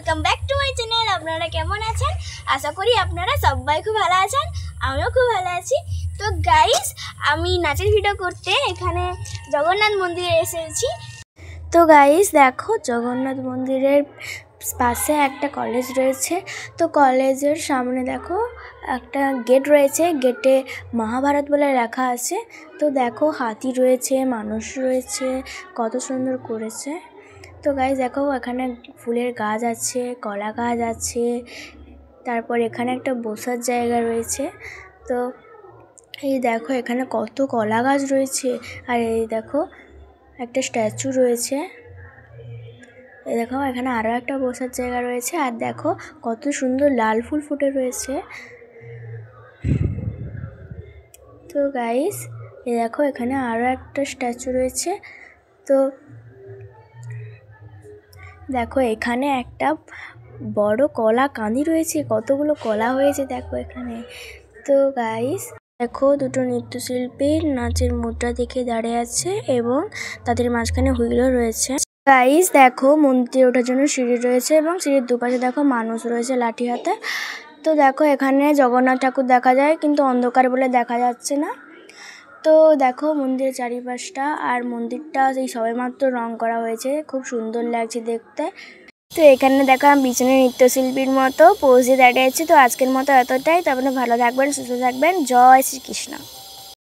Welcome back to my channel. আপনারা কেমন আছেন? আশা করি আপনারা সবাই খুব ভালো আছেন, আমিও খুব ভালো আছি। তো গাইস, আমি নাচের ভিডিও করতে এখানে জগন্নাথ মন্দিরে এসেছি। তো গাইস দেখো, জগন্নাথ মন্দিরের পাশে একটা কলেজ রয়েছে। তো কলেজের সামনে দেখো একটা গেট রয়েছে, গেটে মহাভারত বলে লেখা আছে। তো দেখো হাতি রয়েছে, মানুষ রয়েছে, কত সুন্দর করেছে। তো গাইস দেখো, এখানে ফুলের গাছ আছে, কলা গাছ আছে, তারপর এখানে একটা বসার জায়গা রয়েছে। তো এই দেখো এখানে কত কলা গাছ রয়েছে, আর এই দেখো একটা স্ট্যাচু রয়েছে। এই দেখো এখানে আরও একটা বসার জায়গা রয়েছে, আর দেখো কত সুন্দর লাল ফুল ফুটে রয়েছে। তো গাইস এই দেখো এখানে আরও একটা স্ট্যাচু রয়েছে। তো দেখো এখানে একটা বড় কলা কাঁদি রয়েছে, কতগুলো কলা হয়েছে দেখো এখানে। তো গাইস দেখো দুটো নৃত্যশিল্পী নাচের মুদ্রা দেখে দাঁড়িয়ে আছে এবং তাদের মাঝখানে হুইলও রয়েছে। গাইস দেখো মন্দিরে ওঠার জন্য সিঁড়ি রয়েছে এবং সিঁড়ির দুপাশে দেখো মানুষ রয়েছে লাঠি হাতে। তো দেখো এখানে জগন্নাথ ঠাকুর দেখা যায়, কিন্তু অন্ধকার বলে দেখা যাচ্ছে না। তো দেখো মন্দিরের চারিপাশটা, আর মন্দিরটা সেই সবেমাত্র রং করা হয়েছে, খুব সুন্দর লাগছে দেখতে। তো এখানে দেখো আমি পিছনে নৃত্যশিল্পীর মতো পোজ দিয়ে দাঁড়িয়ে আছি। তো আজকের মতো এতটাই। তো আপনারা ভালো থাকবেন, সুস্থ থাকবেন। জয় শ্রীকৃষ্ণ।